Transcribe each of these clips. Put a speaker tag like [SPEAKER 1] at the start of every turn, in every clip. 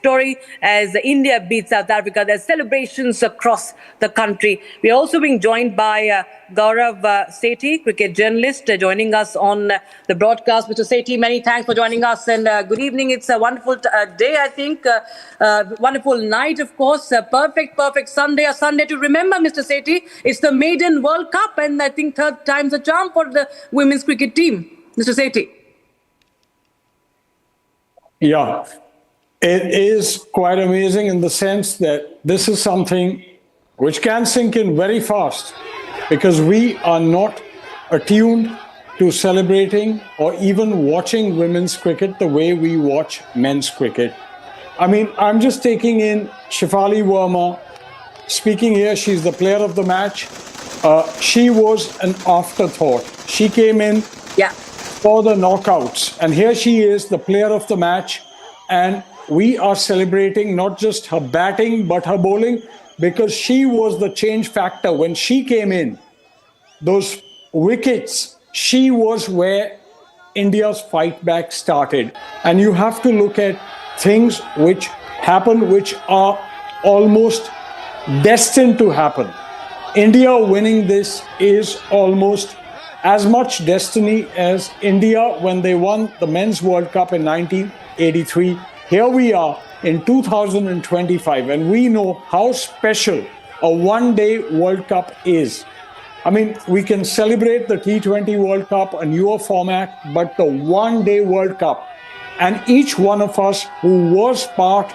[SPEAKER 1] story as India beats South Africa. There's celebrations across the country. We're also being joined by Gaurav Sethi, cricket journalist, joining us on the broadcast. Mr. Sethi, many thanks for joining us and good evening. It's a wonderful day, I think. Wonderful night, of course. Perfect Sunday, a Sunday to remember, Mr. Sethi. It's the maiden World Cup and I think third time's a charm for the women's cricket team. Mr. Sethi.
[SPEAKER 2] Yeah, it is quite amazing in the sense that this is something which can sink in very fast because we are not attuned to celebrating or even watching women's cricket the way we watch men's cricket. I mean, I'm just taking in Shefali Verma speaking here. She's the player of the match. She was an afterthought. She came in for the knockouts. And here she is, the player of the match. And we are celebrating not just her batting, but her bowling, because she was the change factor. When she came in, those wickets, she was where India's fight back started. And you have to look at things which happen, which are almost destined to happen. India winning this is almost as much destiny as India when they won the Men's World Cup in 1983. Here we are in 2025, and we know how special a one-day World Cup is. I mean, we can celebrate the T20 World Cup, a newer format, but the one-day World Cup, and each one of us who was part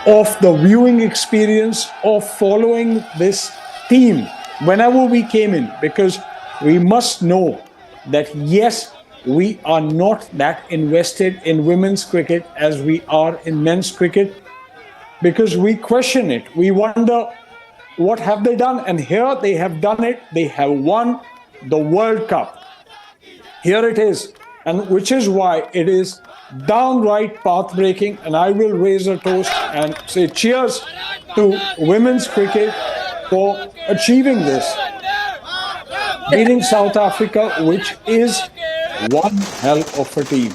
[SPEAKER 2] of the viewing experience of following this team whenever we came in, because we must know that, yes, we are not that invested in women's cricket as we are in men's cricket, because we question it. We wonder, what have they done? And here they have done it. They have won the World Cup. Here it is, and which is why it is downright path-breaking. And I will raise a toast and say cheers to women's cricket for achieving this. Beating South Africa, which is one hell of a team.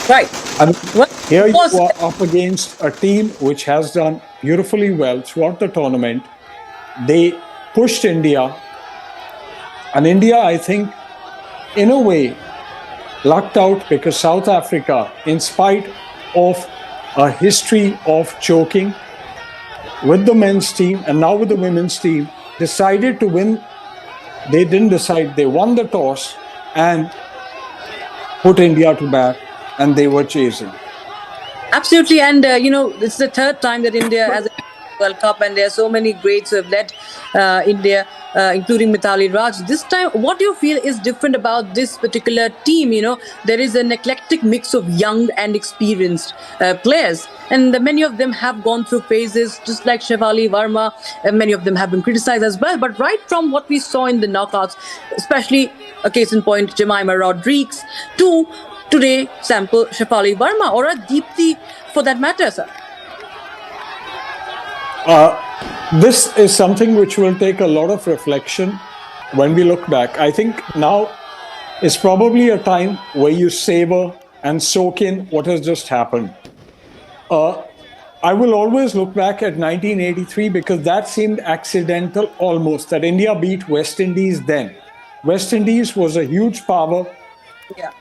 [SPEAKER 1] Right.
[SPEAKER 2] And here you are up against a team which has done beautifully well throughout the tournament. They pushed India. And India, I think, in a way, lucked out because South Africa, in spite of a history of choking with the men's team and now with the women's team, decided to win. They didn't decide. They won the toss and put India to bat, and they were chasing.
[SPEAKER 1] Absolutely. And, it's the third time that India has a World Cup, and there are so many greats who have led India, including Mithali Raj. This time, what do you feel is different about this particular team? There is an eclectic mix of young and experienced players, and many of them have gone through phases, just like Shefali Verma, and many of them have been criticized as well. But right from what we saw in the knockouts, especially a case in point, Jemimah Rodrigues, to today, sample Shefali Verma or a Deepti for that matter, sir.
[SPEAKER 2] This is something which will take a lot of reflection when we look back. I think now is probably a time where you savor and soak in what has just happened. I will always look back at 1983 because that seemed accidental almost, that India beat West Indies then. West Indies was a huge power.
[SPEAKER 1] Yeah.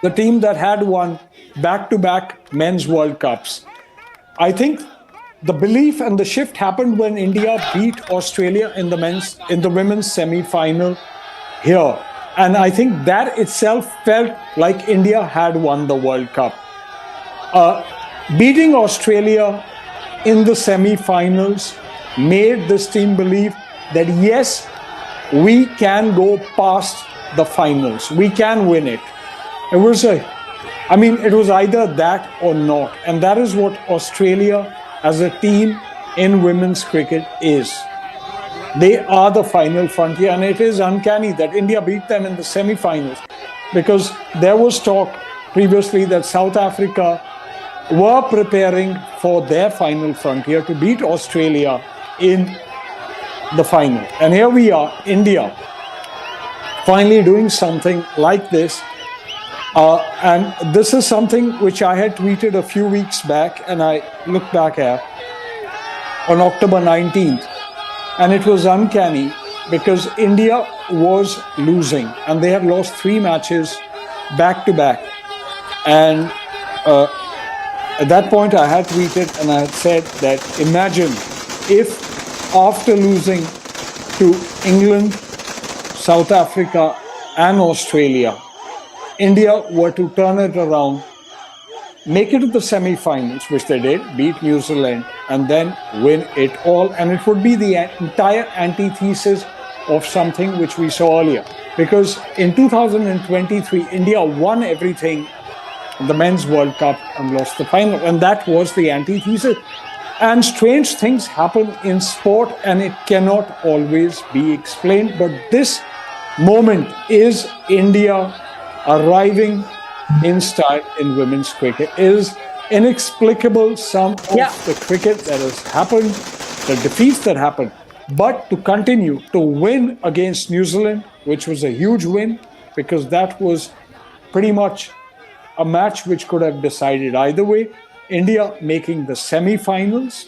[SPEAKER 2] The team that had won back-to-back men's World Cups. I think the belief and the shift happened when India beat Australia in the women's semi-final here. And I think that itself felt like India had won the World Cup. Beating Australia in the semi-finals made this team believe that yes, we can go past the finals. We can win it. It was either that or not. And that is what Australia as a team in women's cricket is. They are the final frontier, and it is uncanny that India beat them in the semi-finals, because there was talk previously that South Africa were preparing for their final frontier to beat Australia in the final. And here we are, India, finally doing something like this. And this is something which I had tweeted a few weeks back, and I look back at on October 19th, and it was uncanny because India was losing, and they had lost 3 matches back to back. And at that point, I had tweeted and I had said that imagine if after losing to England, South Africa, and Australia, India were to turn it around, make it to the semi-finals, which they did, beat New Zealand, and then win it all. And it would be the entire antithesis of something which we saw earlier. Because in 2023, India won everything in the Men's World Cup and lost the final. And that was the antithesis. And strange things happen in sport, and it cannot always be explained. But this moment is India arriving in style in women's cricket. It is inexplicable, some of the cricket that has happened, the defeats that happened. But to continue to win against New Zealand, which was a huge win, because that was pretty much a match which could have decided either way. India making the semi-finals,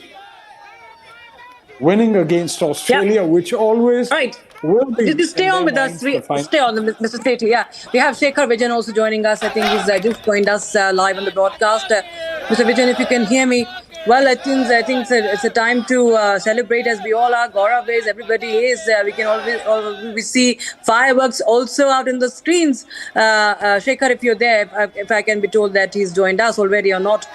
[SPEAKER 2] winning against Australia, which always will be.
[SPEAKER 1] Just stay on with us. Stay on, Mr. Sethi. Yeah, we have Shekhar Vijayan also joining us. I think he's just joined us live on the broadcast. Mr. Vijayan, if you can hear me. Well, I think it's a time to celebrate, as we all are. Gaurav is, everybody is. We can always we see fireworks also out in the screens. Shekhar, if you're there, if I can be told that he's joined us already or not.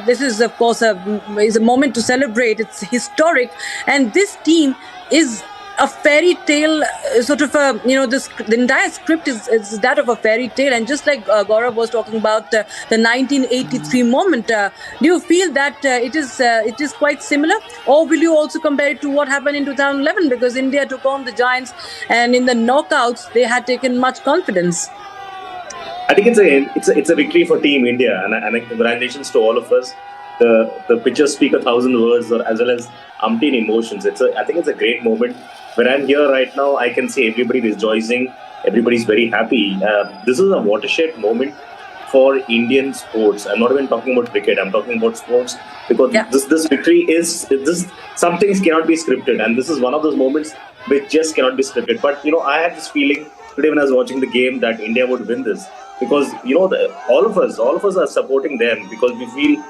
[SPEAKER 1] This is, of course, is a moment to celebrate. It's historic, and this team is a fairy tale sort of the entire script is that of a fairy tale. And just like Gaurav was talking about the 1983 moment, do you feel that it is quite similar, or will you also compare it to what happened in 2011, because India took on the Giants and in the knockouts they had taken much confidence?
[SPEAKER 3] I think it's a victory for Team India, and congratulations to all of us. The pictures speak 1,000 words, as well as umpteen emotions. I think it's a great moment. When I'm here right now, I can see everybody rejoicing. Everybody's very happy. This is a watershed moment for Indian sports. I'm not even talking about cricket. I'm talking about sports, because this victory is some things cannot be scripted, and this is one of those moments which just cannot be scripted. But I had this feeling today when I was watching the game that India would win this, because all of us are supporting them, because we feel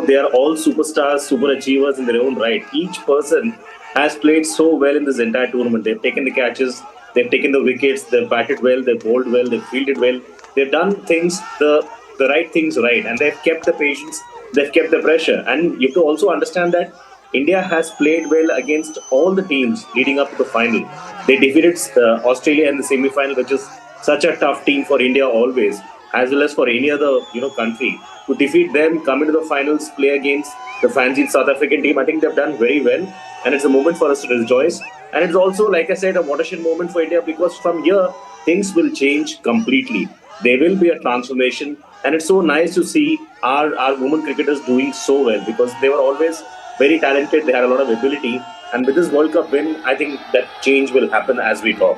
[SPEAKER 3] they are all superstars, super achievers in their own right. Each person has played so well in this entire tournament. They've taken the catches, they've taken the wickets, they've batted well, they've bowled well, they've fielded well. They've done things, the right things right, and they've kept the patience, they've kept the pressure. And you have to also understand that India has played well against all the teams leading up to the final. They defeated Australia in the semi-final, which is such a tough team for India always, as well as for any other country. To defeat them, come into the finals, play against the fancied South African team, I think they've done very well, and it's a moment for us to rejoice. And it's also, like I said, a watershed moment for India, because from here things will change completely. There will be a transformation, and it's so nice to see our women cricketers doing so well, because they were always very talented. They had a lot of ability, and with this World Cup win, I think that change will happen as we talk.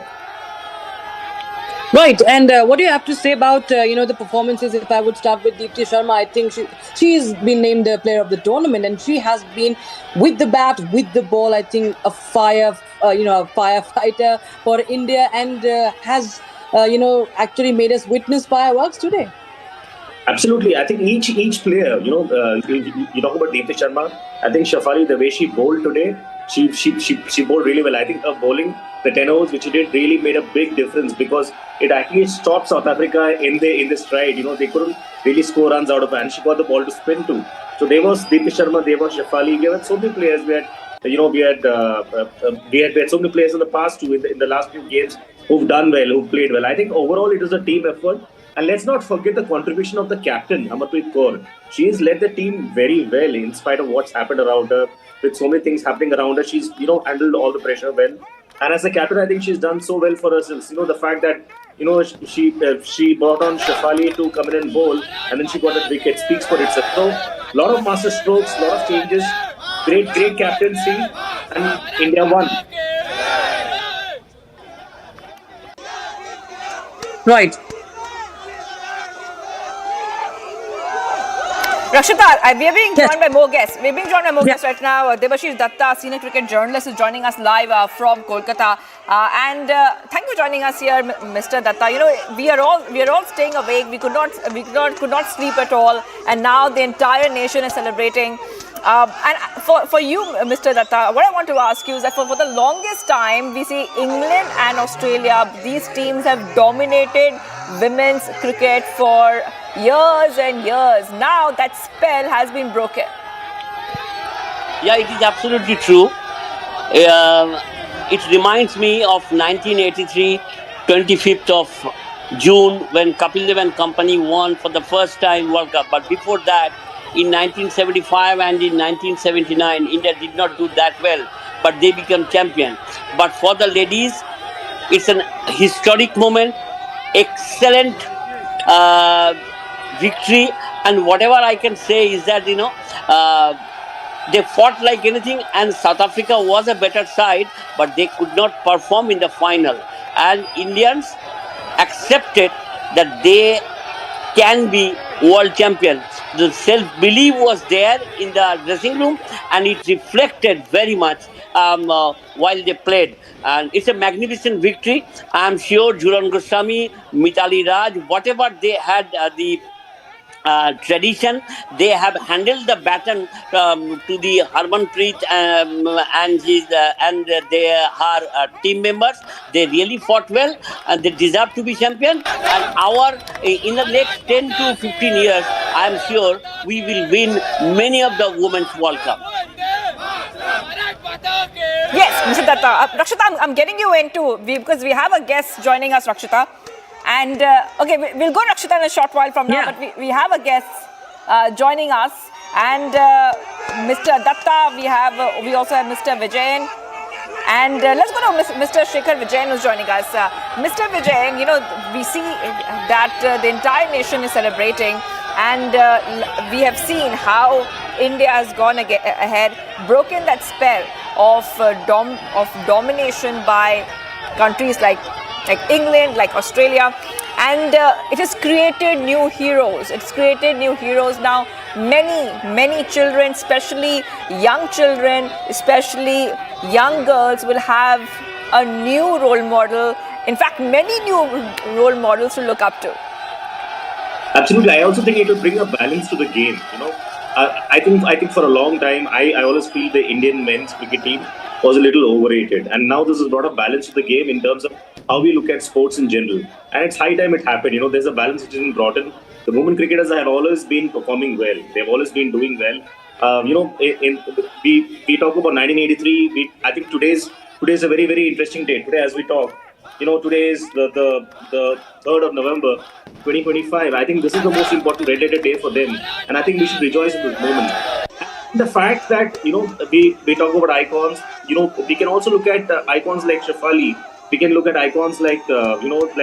[SPEAKER 1] Right, and what do you have to say about the performances? If I would start with Deepti Sharma, I think she's been named the player of the tournament, and she has been with the bat, with the ball. I think a firefighter for India, and has actually made us witness fireworks today.
[SPEAKER 3] Absolutely, I think each player, you talk about Deepti Sharma. I think Shafali, the way she bowled today, she bowled really well. I think her bowling, the 10 overs which she did, really made a big difference, because it actually stopped South Africa in the stride. They couldn't really score runs out of her, and she got the ball to spin too. So there was Deepti Sharma, there was Shafali. We had so many players. We had so many players in the past too, in the last few games, who've done well, who've played well. I think overall it was a team effort. And let's not forget the contribution of the captain, Harmanpreet Kaur. She has led the team very well in spite of what's happened around her. With so many things happening around her, she's handled all the pressure well. And as a captain, I think she's done so well for herself. The fact that she brought on Shafali to come in and bowl, and then she got a wicket, speaks for itself. So a lot of master strokes, a lot of changes, great captaincy, and India won.
[SPEAKER 1] Right.
[SPEAKER 4] Rakshita, we are being
[SPEAKER 1] Yes.
[SPEAKER 4] joined by more guests. We're being joined by more
[SPEAKER 1] Yeah.
[SPEAKER 4] guests right now. Debashish Datta, senior cricket journalist, is joining us live from Kolkata. And thank you for joining us here, Mr. Datta. You know, we are all staying awake. We could not sleep at all. And now the entire nation is celebrating. And for you, Mr. Datta, what I want to ask you is that for the longest time, we see England and Australia, these teams have dominated women's cricket for years and years. Now that spell has been broken.
[SPEAKER 5] Yeah, it is absolutely true. It reminds me of 1983, 25th of June, when Kapil Dev and company won for the first time World Cup. But before that, in 1975 and in 1979, India did not do that well, but they became champion. But for the ladies, it's an historic moment, excellent victory, and whatever I can say is that they fought like anything, and South Africa was a better side, but they could not perform in the final. And Indians accepted that they can be world champion. The self-belief was there in the dressing room, and it reflected very much while they played. And it's a magnificent victory. I'm sure Jhulan Goswami, Mitali Raj, whatever they had the tradition, they have handled the baton to the Harmanpreet and their her team members. They really fought well, and they deserve to be champion. And in the next 10 to 15 years, I am sure we will win many of the Women's World Cup.
[SPEAKER 4] Yes, Mr. Datta. Rakshita, I'm getting you into because we have a guest joining us, Rakshita. And okay, we'll go Rakshita in a short while from now,
[SPEAKER 1] Yeah.
[SPEAKER 4] but we have a guest joining us. And Mr. Datta, we also have Mr. Vijayan. And let's go to Mr. Shekhar Vijayan, who's joining us. Mr. Vijayan, you know, we see that the entire nation is celebrating, and we have seen how India has gone ahead, broken that spell of domination by countries like England, like Australia, and it has created new heroes. It's created new heroes now. Many children, especially young children, especially young girls, will have a new role model. In fact, many new role models to look up to.
[SPEAKER 3] Absolutely. I also think it will bring a balance to the game. You know, I think for a long time, I always feel the Indian men's cricket team was a little overrated, and now this has brought a balance to the game in terms of how we look at sports in general. And it's high time it happened. You know, there's a balance which has been brought in. The women cricketers have always been performing well. They've always been doing well. We talk about 1983. I think today's a very, very interesting day. Today, as we talk, you know, today is the 3rd of November, 2025. I think this is the most important red-letter day for them, and I think we should rejoice in this moment. The fact that, you know, we talk about icons, you know, we can also look at icons like Shafali. We can look at icons like Harmanpreet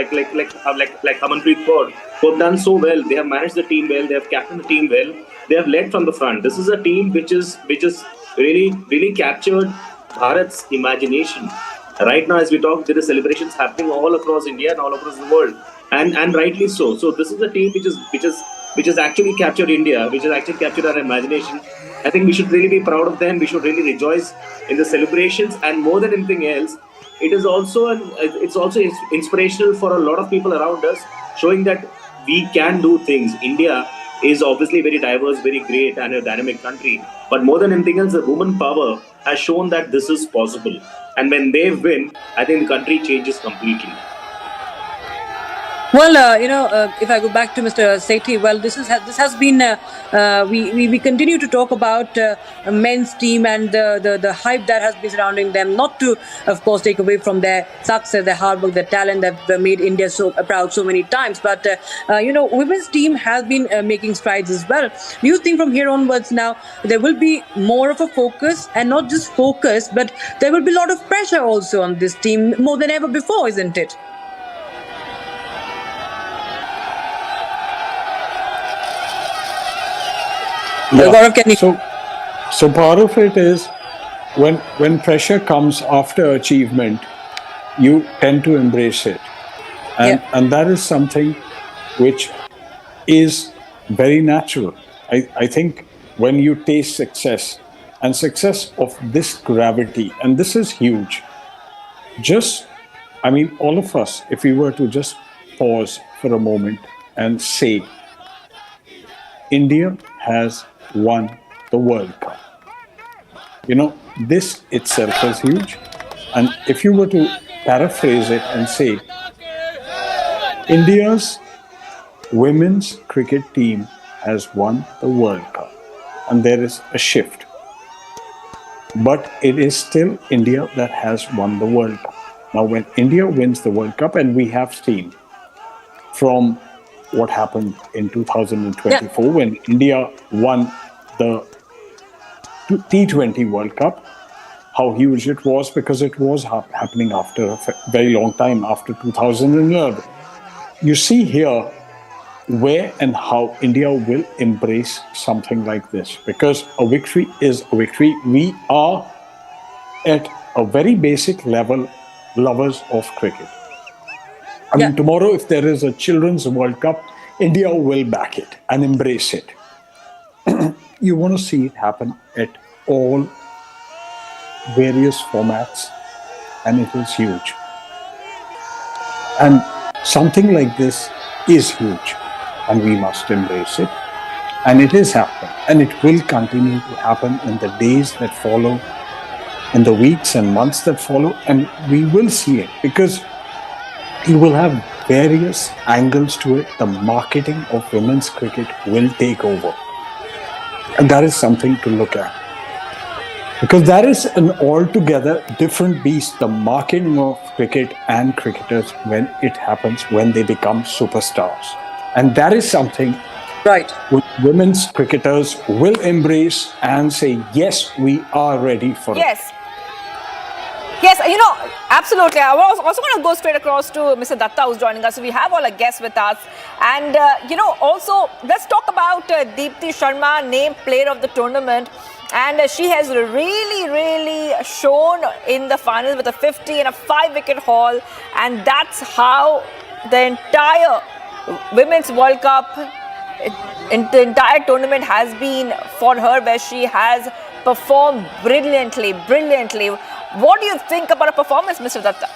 [SPEAKER 3] Kaur, who have done so well. They have managed the team well. They have captained the team well. They have led from the front. This is a team which is really captured Bharat's imagination. Right now, as we talk, there are celebrations happening all across India and all across the world, and rightly so. So this is a team which has actually captured India, which has actually captured our imagination. I think we should really be proud of them. We should really rejoice in the celebrations, and more than anything else, it's also inspirational for a lot of people around us, showing that we can do things. India is obviously very diverse, very great, and a dynamic country. But more than anything else, the woman power has shown that this is possible. And when they win, I think the country changes completely.
[SPEAKER 1] Well, if I go back to Mr. Sethi, well, this has been we continue to talk about men's team and the hype that has been surrounding them. Not to, of course, take away from their success, their hard work, their talent that have made India so proud so many times. But women's team has been making strides as well. Do you think from here onwards now there will be more of a focus, and not just focus, but there will be a lot of pressure also on this team more than ever before, isn't it?
[SPEAKER 2] So part of it is when pressure comes after achievement, you tend to embrace it, and that is something which is very natural. I think when you taste success, and success of this gravity, and this is huge, all of us, if we were to just pause for a moment and say, India has won the World Cup. This itself is huge. And if you were to paraphrase it and say, India's women's cricket team has won the World Cup, and there is a shift. But it is still India that has won the World Cup. Now, when India wins the World Cup, and we have seen from what happened in 2024 when India won the T20 World Cup, how huge it was, because it was happening after a very long time, after 2011. You see here where and how India will embrace something like this, because a victory is a victory. We are at a very basic level lovers of cricket. Tomorrow, if there is a Children's World Cup, India will back it and embrace it. You want to see it happen at all various formats, and it is huge. And something like this is huge, and we must embrace it. And it is happening, and it will continue to happen in the days that follow, in the weeks and months that follow, and we will see it, because you will have various angles to it. The marketing of women's cricket will take over. And that is something to look at. Because that is an altogether different beast, the marketing of cricket and cricketers when it happens, when they become superstars. And that is something women's cricketers will embrace and say, yes, we are ready for it.
[SPEAKER 4] Yes, absolutely. I was also going to go straight across to Mr. Datta, who's joining us. So we have all our guests with us. And, also, let's talk about Deepti Sharma, named player of the tournament. And she has really shown in the finals with a 50 and a 5-wicket haul. And that's how the entire Women's World Cup, the entire tournament has been for her, where she has performed brilliantly. What do you think about her performance, Mr. Datta?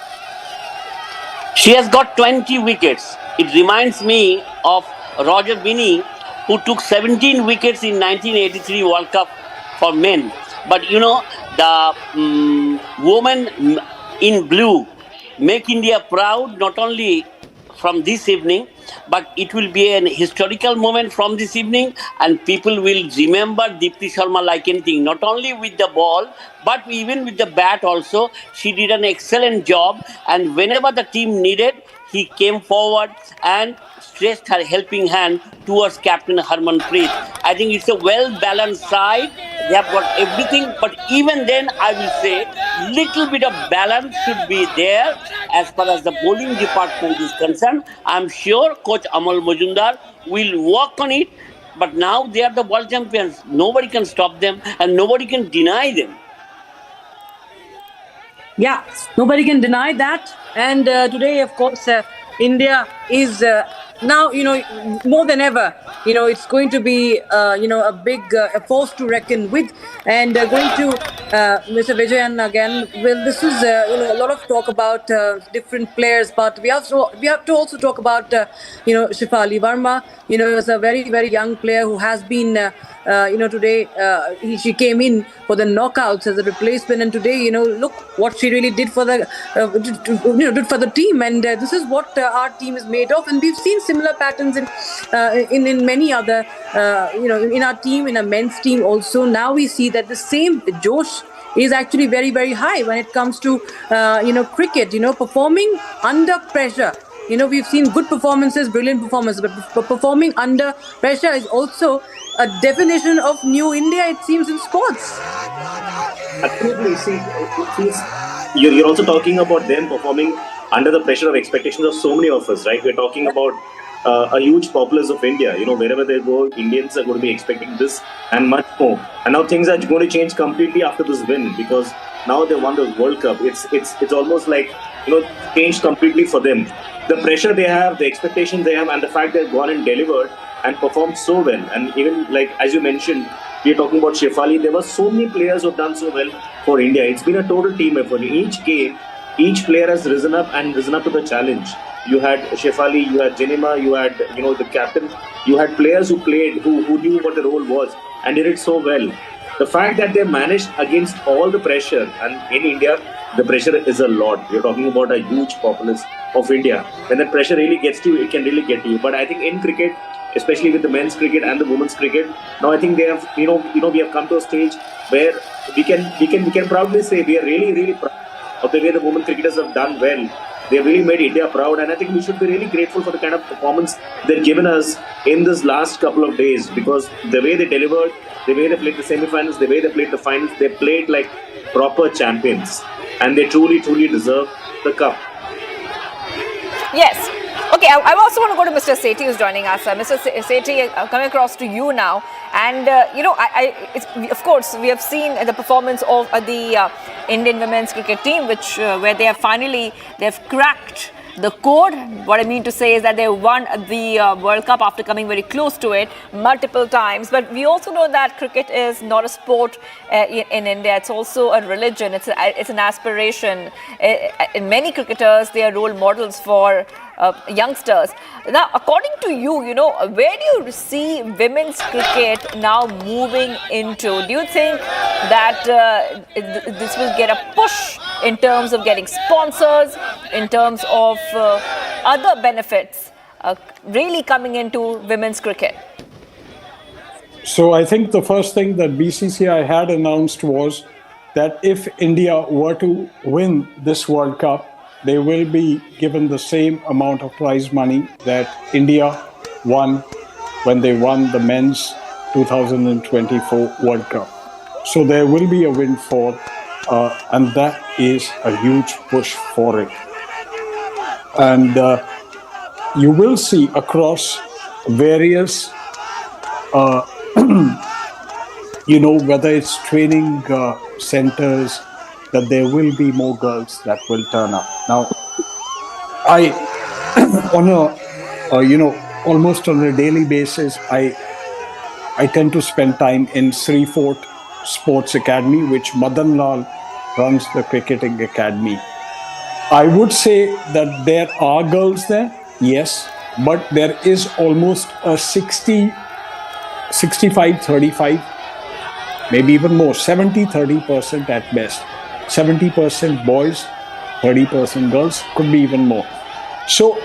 [SPEAKER 5] She has got 20 wickets. It reminds me of Roger Binney, who took 17 wickets in 1983 World Cup for men. But the woman in blue make India proud, not only from this evening, but it will be an historical moment from this evening, and people will remember Deepti Sharma like anything, not only with the ball, but even with the bat also. She did an excellent job, and whenever the team needed, he came forward and stretched her helping hand towards Captain Harmanpreet. I think it's a well-balanced side. They have got everything, but even then, I will say, little bit of balance should be there as far as the bowling department is concerned. I'm sure Coach Amal Majumdar will work on it, but now they are the world champions. Nobody can stop them, and nobody can deny them.
[SPEAKER 1] Yeah, nobody can deny that. And today, of course, India is now, more than ever, it's going to be, a big force to reckon with. And going to Mr. Vijayan again, well, this is, a lot of talk about different players, but we have to also talk about, Shefali Verma. Is a very, very young player who has been, today she came in for the knockouts as a replacement, and today, look what she really did for the, did for the team, and this is what our team is made of, and we've seen similar patterns in many other, in our team, in a men's team also. Now we see that the same Josh is actually very, very high when it comes to, cricket, performing under pressure. We've seen good performances, brilliant performances, but performing under pressure is also a definition of new India, it seems, in sports.
[SPEAKER 3] Absolutely. See, you're also talking about them performing under the pressure of expectations of so many of us, right? We're talking about a huge populace of India. Wherever they go, Indians are going to be expecting this and much more. And now things are going to change completely after this win, because now they won the World Cup. It's almost like, changed completely for them. The pressure they have, the expectations they have, and the fact they've gone and delivered and performed so well. And even like as you mentioned, we are talking about Shefali. There were so many players who have done so well for India. It's been a total team effort. In each game, each player has risen up to the challenge. You had Shefali, you had Jenima, you had the captain. You had players who played, who knew what the role was and did it so well. The fact that they managed against all the pressure, and in India, the pressure is a lot. You're talking about a huge populace of India. When that pressure really gets to you, it can really get to you. But I think in cricket, especially with the men's cricket and the women's cricket, now I think they have, we have come to a stage where we can proudly say we are really, really proud of the way the women cricketers have done well. They really made India proud, and I think we should be really grateful for the kind of performance they've given us in this last couple of days, because the way they delivered, the way they played the semi-finals, the way they played the finals, they played like proper champions, and they truly, truly deserve the cup.
[SPEAKER 4] Yes. Okay, I also want to go to Mr. Sethi, who's joining us. Mr. Sethi, coming across to you now. And, of course, we have seen the performance of the Indian women's cricket team, where they've cracked the code. What I mean to say is that they won the World Cup after coming very close to it multiple times. But we also know that cricket is not a sport in India. It's also a religion. It's an aspiration. In many cricketers, they are role models for youngsters. Now, according to you, where do you see women's cricket now moving into? Do you think that this will get a push in terms of getting sponsors, in terms of other benefits really coming into women's cricket?
[SPEAKER 2] So I think the first thing that BCCI had announced was that if India were to win this World Cup, they will be given the same amount of prize money that India won when they won the men's 2024 World Cup. So there will be a windfall, and that is a huge push for it. And you will see across various, whether it's training centers, that there will be more girls that will turn up. Now, I, almost on a daily basis, I tend to spend time in Sri Fort Sports Academy, which Madan Lal runs the cricketing academy. I would say that there are girls there, yes, but there is almost a 65-35, maybe even more, 70-30% at best. 70% boys, 30% girls, could be even more. So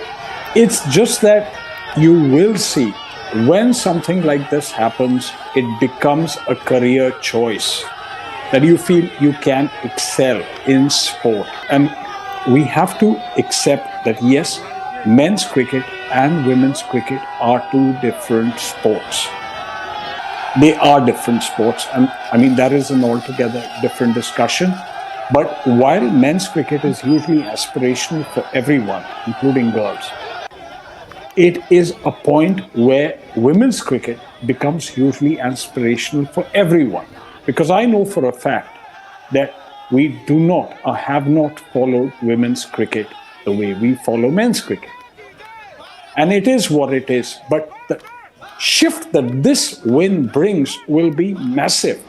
[SPEAKER 2] it's just that you will see when something like this happens, it becomes a career choice that you feel you can excel in sport. And we have to accept that, yes, men's cricket and women's cricket are two different sports. They are different sports, and I mean, that is an altogether different discussion. But while men's cricket is hugely aspirational for everyone, including girls, it is a point where women's cricket becomes hugely aspirational for everyone. Because I know for a fact that we do not or have not followed women's cricket the way we follow men's cricket. And it is what it is. But the shift that this win brings will be massive.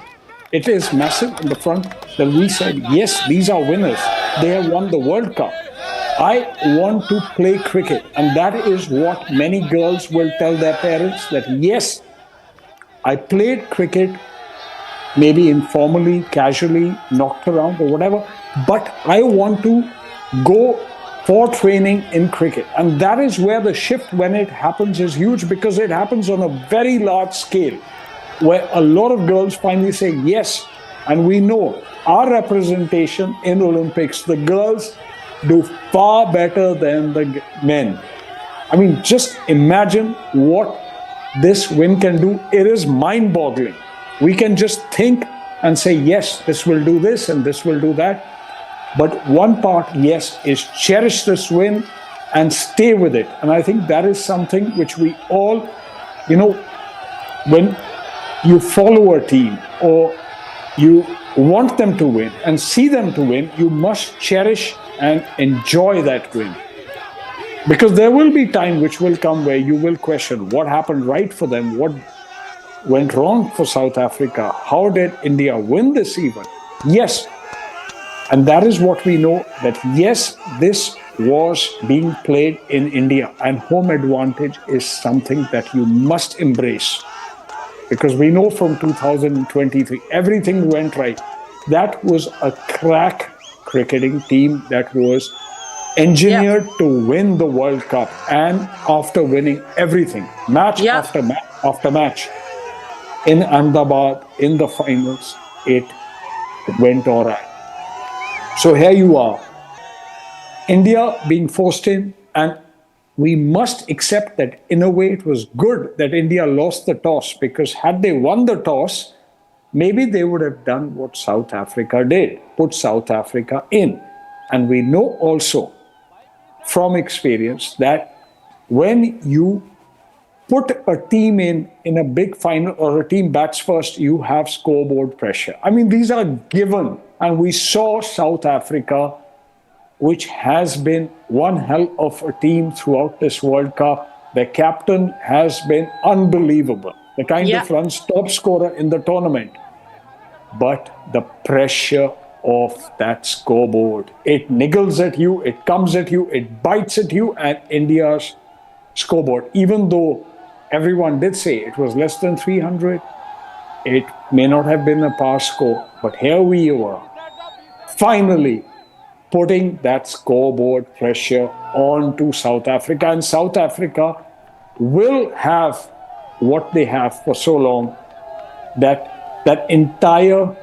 [SPEAKER 2] It is massive in the front that we said, yes, these are winners. They have won the World Cup. I want to play cricket. And that is what many girls will tell their parents, that yes, I played cricket, maybe informally, casually, knocked around or whatever, but I want to go for training in cricket. And that is where the shift, when it happens, is huge, because it happens on a very large scale, where a lot of girls finally say yes. And we know our representation in Olympics, the girls do far better than the men. I mean, just imagine what this win can do. It is mind-boggling. We can just think and say, yes, this will do this and this will do that. But one part, yes, is cherish this win and stay with it. And I think that is something which we all, when you follow a team or you want them to win and see them to win, you must cherish and enjoy that win. Because there will be time which will come where you will question what happened right for them, what went wrong for South Africa, how did India win this event? Yes, and that is what we know, that yes, this was being played in India, and home advantage is something that you must embrace. Because we know from 2023, everything went right. That was a crack cricketing team that was engineered to win the World Cup. And after winning everything, match after match after match, in Ahmedabad, in the finals, it went all right. So here you are, India being forced in, and we must accept that in a way it was good that India lost the toss, because had they won the toss, maybe they would have done what South Africa did, put South Africa in. And we know also from experience that when you put a team in a big final, or a team bats first, you have scoreboard pressure. I mean, these are given. And we saw South Africa, which has been one hell of a team throughout this World Cup. Their captain has been unbelievable, the kind of runs top scorer in the tournament. But the pressure of that scoreboard, it niggles at you, it comes at you, it bites at you, and India's scoreboard, even though everyone did say it was less than 300, it may not have been a pass score, but here we were, finally putting that scoreboard pressure onto South Africa. And South Africa will have what they have for so long, that entire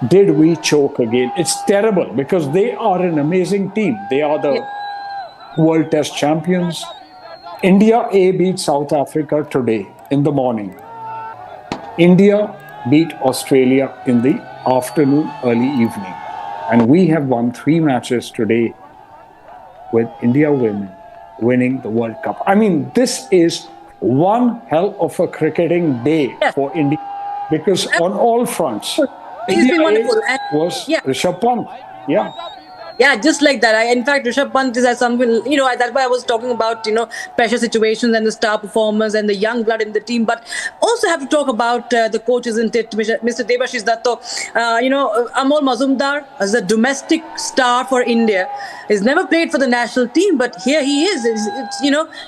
[SPEAKER 2] did we choke again? It's terrible, because they are an amazing team. They are the World Test champions. India A beat South Africa today in the morning. India beat Australia in the afternoon, early evening. And we have won 3 matches today with India women winning the World Cup. I mean, this is one hell of a cricketing day for India, because on all fronts,
[SPEAKER 1] He's been wonderful.
[SPEAKER 2] Was Rishabh Pant.
[SPEAKER 1] Yeah, just like that. In fact, Rishabh Pant is as something, that's why I was talking about, pressure situations and the star performers and the young blood in the team. But also have to talk about the coach, isn't it, Mr. Debashish Datto? Amol Mazumdar as a domestic star for India. He's never played for the national team, but here he is.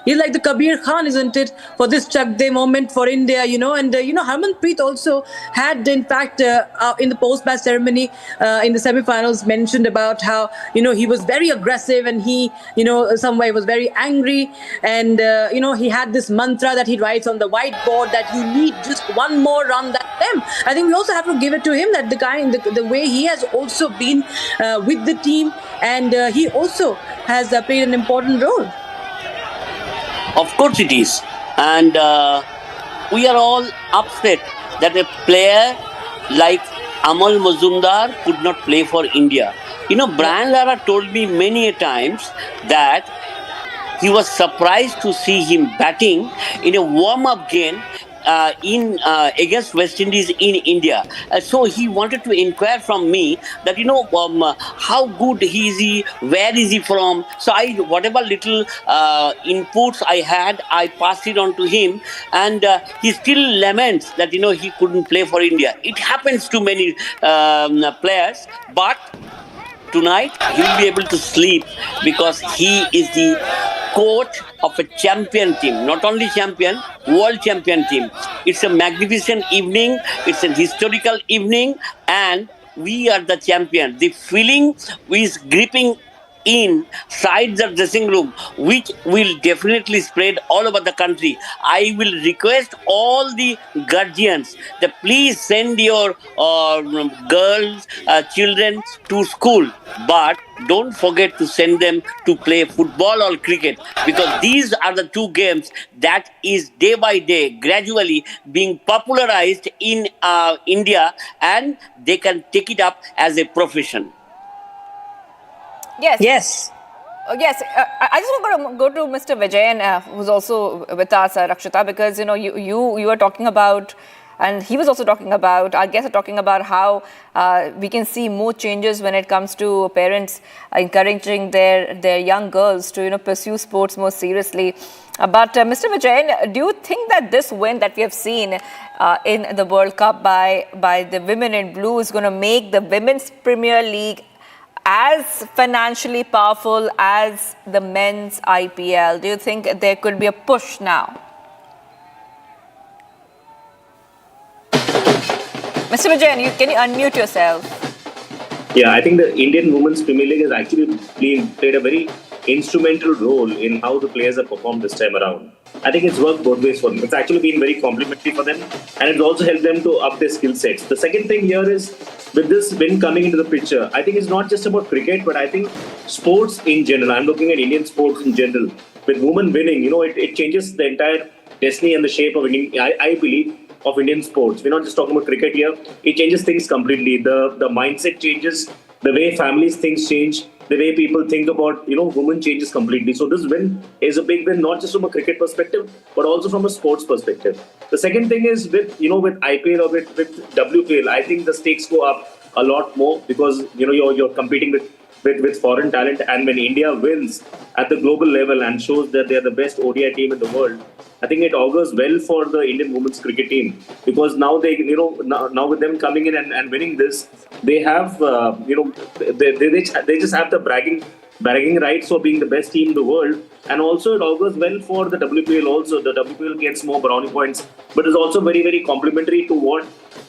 [SPEAKER 1] He's like the Kabir Khan, isn't it, for this Chak De moment for India, And, Harmanpreet also had, in fact, in the post-match ceremony in the semi-finals, mentioned about how, he was very aggressive, and he, some way was very angry. And, he had this mantra that he writes on the whiteboard that you need just one more run than them. I think we also have to give it to him that the way he has also been with the team, and he also has played an important role.
[SPEAKER 5] Of course it is. And we are all upset that a player like Amal Mazumdar could not play for India. Brian Lara told me many a times that he was surprised to see him batting in a warm-up game against West Indies in India. So he wanted to inquire from me that, how good is he, where is he from? So whatever little inputs I had, I passed it on to him, and he still laments that, he couldn't play for India. It happens to many players, but tonight he'll be able to sleep, because he is the coach of a champion team, not only champion, world champion team. It's a magnificent evening, it's a historical evening, and we are the champion. The feeling is gripping inside the dressing room, which will definitely spread all over the country. I will request all the guardians that please send your girls, children to school, but don't forget to send them to play football or cricket, because these are the 2 games that is day by day gradually being popularized in India, and they can take it up as a profession.
[SPEAKER 4] Yes.
[SPEAKER 1] Yes.
[SPEAKER 4] Yes, I just want to go to Mr. Vijayan, who's also with us, Rakshita, because you are talking about and he was also talking about, our guests are talking about how we can see more changes when it comes to parents encouraging their young girls to pursue sports more seriously. But Mr. Vijayan, do you think that this win that we have seen in the World Cup by the women in blue is going to make the Women's Premier League as financially powerful as the men's IPL? Do you think there could be a push now? Mr. Vijayan, can you unmute yourself?
[SPEAKER 3] Yeah, I think the Indian Women's Premier League has actually played a very instrumental role in how the players have performed this time around. I think it's worked both ways for them. It's actually been very complimentary for them, and it's also helped them to up their skill sets. The second thing here is, with this win coming into the picture, I think it's not just about cricket, but I think sports in general. I'm looking at Indian sports in general. With women winning, it changes the entire destiny and the shape of Indian, I believe, of Indian sports. We're not just talking about cricket here. It changes things completely. The mindset changes, the way families things change, the way people think about women changes completely. So this win is a big win, not just from a cricket perspective, but also from a sports perspective. The second thing is with IPL or with WPL, I think the stakes go up a lot more because you're competing with foreign talent, and when India wins at the global level and shows that they're the best ODI team in the world, I think it augurs well for the Indian women's cricket team, because now they, now with them coming in and winning this, they have, they just have the bragging rights for being the best team in the world. And also it augurs well for the WPL also. The WPL gets more brownie points, but is also very, very complementary to what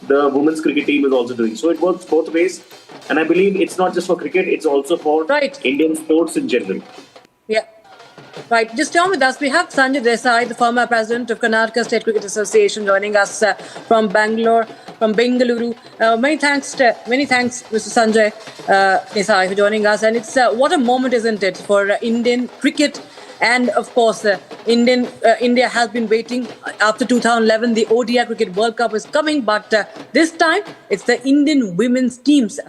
[SPEAKER 3] the women's cricket team is also doing. So it works both ways. And I believe it's not just for cricket, it's also for Indian sports in general.
[SPEAKER 1] Yeah. Right, just on with us, we have Sanjay Desai, the former president of Karnataka State Cricket Association, joining us from Bengaluru. Many thanks, Mr. Sanjay Desai, for joining us. And it's what a moment, isn't it, for Indian cricket? And of course, India has been waiting. After 2011, the ODI Cricket World Cup is coming, but this time it's the Indian women's teams.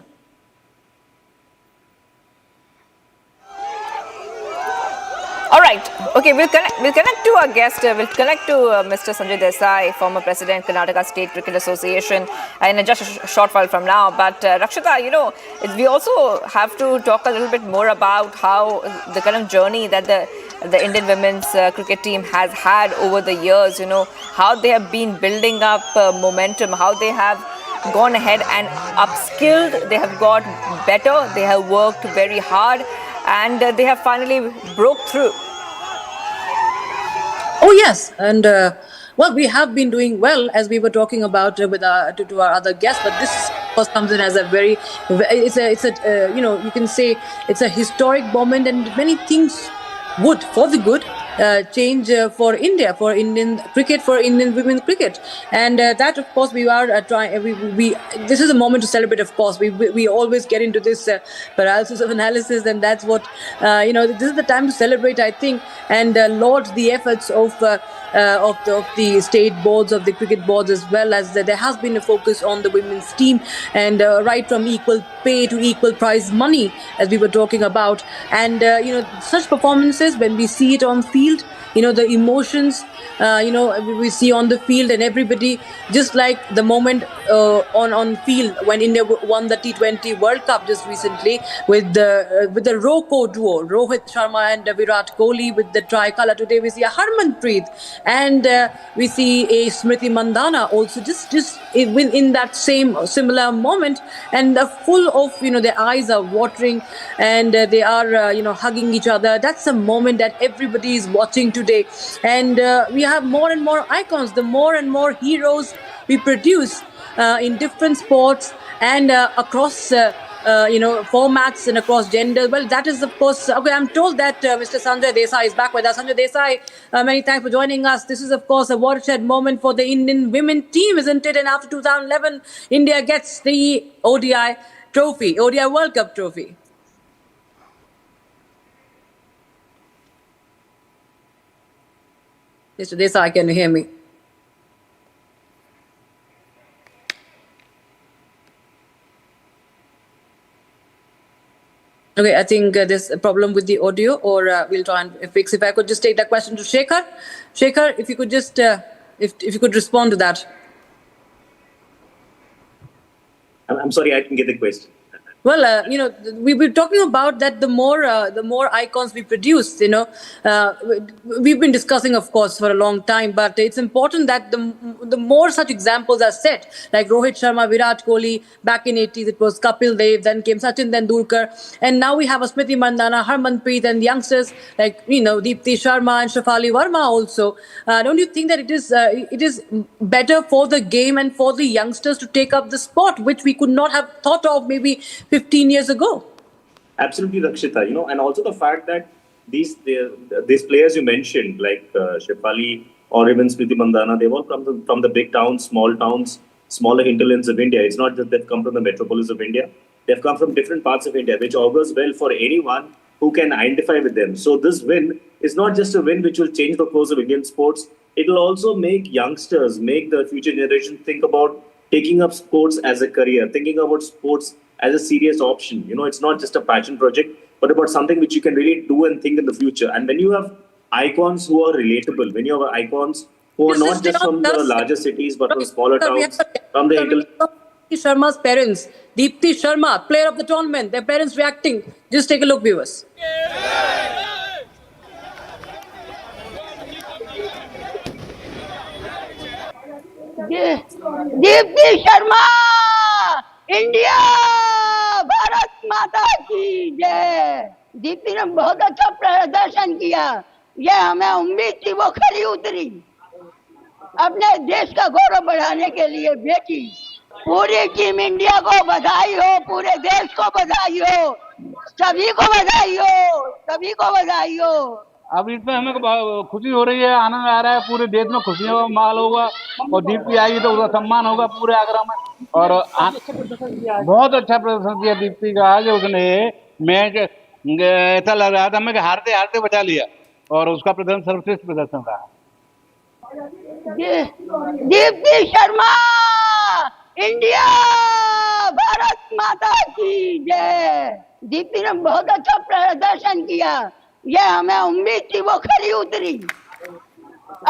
[SPEAKER 4] All right. Okay, we'll connect to our guest. We'll connect to Mr. Sanjay Desai, former president, Karnataka State Cricket Association, in just a short while from now. But Rakshita, we also have to talk a little bit more about how the kind of journey that the Indian women's cricket team has had over the years. How they have been building up momentum, how they have gone ahead and upskilled. They have got better. They have worked very hard. And they have finally broke through.
[SPEAKER 1] Oh yes, and well, we have been doing well, as we were talking about with to our other guests. But this, of course, comes in as a very, it's a you can say it's a historic moment, and many things would, for the good, change for India, for Indian cricket, for Indian women's cricket. And that, of course, we are trying. This is a moment to celebrate. Of course, we always get into this paralysis of analysis, and that's what this is the time to celebrate, I think, and laud the efforts of the state boards, of the cricket boards, as well as there has been a focus on the women's team, and right from equal pay to equal prize money, as we were talking about. And such performances, when we see it on field, the emotions we see on the field, and everybody, just like the moment on field when India won the T20 World Cup just recently with the Roko duo, Rohit Sharma and Virat Kohli with the tricolour. Today we see a Harmanpreet, and we see a Smriti Mandhana also just in that similar moment, and full of their eyes are watering, and they are hugging each other. That's a moment that everybody is watching today, and we have more and more icons, the more and more heroes we produce in different sports and across formats and across genders. Well, that is, of course, okay. I'm told that Mr. Sanjay Desai is back with us. Sanjay Desai, many thanks for joining us. This is, of course, a watershed moment for the Indian women team, isn't it? And after 2011, India gets the ODI trophy, ODI World Cup trophy. Mr. Desai, can you hear me? Okay, I think there's a problem with the audio, or we'll try and fix. If I could just take that question to Shekhar. Shekhar, if you could just, if you could respond to that.
[SPEAKER 3] I'm sorry, I didn't get the question.
[SPEAKER 1] Well, we were talking about that the more icons we produce, uh, we've been discussing, of course, for a long time, but it's important that the more such examples are set, like Rohit Sharma, Virat Kohli, back in 80s, it was Kapil Dev, then came Sachin Tendulkar, and now we have a Smriti Mandhana, Harmanpreet, and youngsters like, Deepti Sharma and Shafali Verma also. Don't you think that it is better for the game and for the youngsters to take up the sport, which we could not have thought of maybe 15 years ago?
[SPEAKER 3] Absolutely, Rakshita. And also the fact that these players you mentioned, like Shefali or even Smriti Mandhana, they've all come from the big towns, small towns, smaller hinterlands of India. It's not that they've come from the metropolis of India. They've come from different parts of India, which augurs well for anyone who can identify with them. So this win is not just a win which will change the course of Indian sports. It will also make youngsters, make the future generation think about taking up sports as a career, thinking about sports as a serious option. It's not just a passion project, but about something which you can really do and think in the future. And when you have icons who are relatable, when you have icons who are not just from the larger cities, but from smaller towns, from the
[SPEAKER 1] Deepti Sharma's parents, Deepti Sharma, player of the tournament, their parents reacting. Just take a look, viewers.
[SPEAKER 6] Deepti Sharma, India, Bharat माता की जय। दीप्ति ने बहुत अच्छा प्रदर्शन किया, ये हमें उम्मीद थी, वो खरी उतरी। अपने देश का गौरव बढ़ाने के लिए बेटी, पूरी टीम इंडिया को बधाई हो, पूरे देश को बधाई हो, सभी को बधाई हो, सभी को बधाई हो।
[SPEAKER 7] अब इसमें हमें खुशी हो रही है, आनंद आ रहा है, पूरे देश में खुशियों का माहौल होगा और दीप्ति आएगी तो उसका सम्मान होगा पूरे आगरा में। और बहुत अच्छा प्रदर्शन किया दीप्ति का आज। उसने मैच ऐसा लग रहा था हमें कि हारते हारते बचा लिया और उसका प्रदर्शन सर्वश्रेष्ठ प्रदर्शन रहा।
[SPEAKER 6] दीप्ति शर्मा, इंडिया, भारत माता की जय। दीप्ति ने बहुत अच्छा प्रदर्शन किया, ये हमें उम्मीद थी, वो खरी उतरी।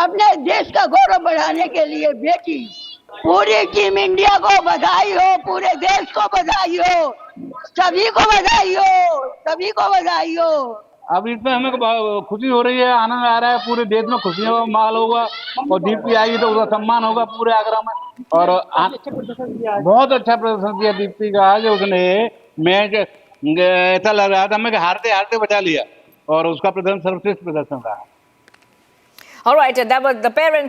[SPEAKER 6] अपने देश का गौरव बढ़ाने के लिए बेटी, पूरी टीम इंडिया को बधाई हो, पूरे देश को बधाई हो, सभी को बधाई हो, सभी को बधाई हो।
[SPEAKER 7] अब इसमें हमें खुशी हो रही है, आनंद आ रहा है, पूरे देश में खुशियों का माहौल होगा और दीप्ति आएगी तो उसका सम्मान होगा पूरे आगरा में। और बहुत अच्छा प्रदर्शन किया दीप्ति का आज। उसने मैच ऐसा लग रहा था हमें कि हारते हारते बचा लिया और उसका प्रदर्शन सर्वश्रेष्ठ प्रदर्शन रहा।
[SPEAKER 4] All right, that was the parents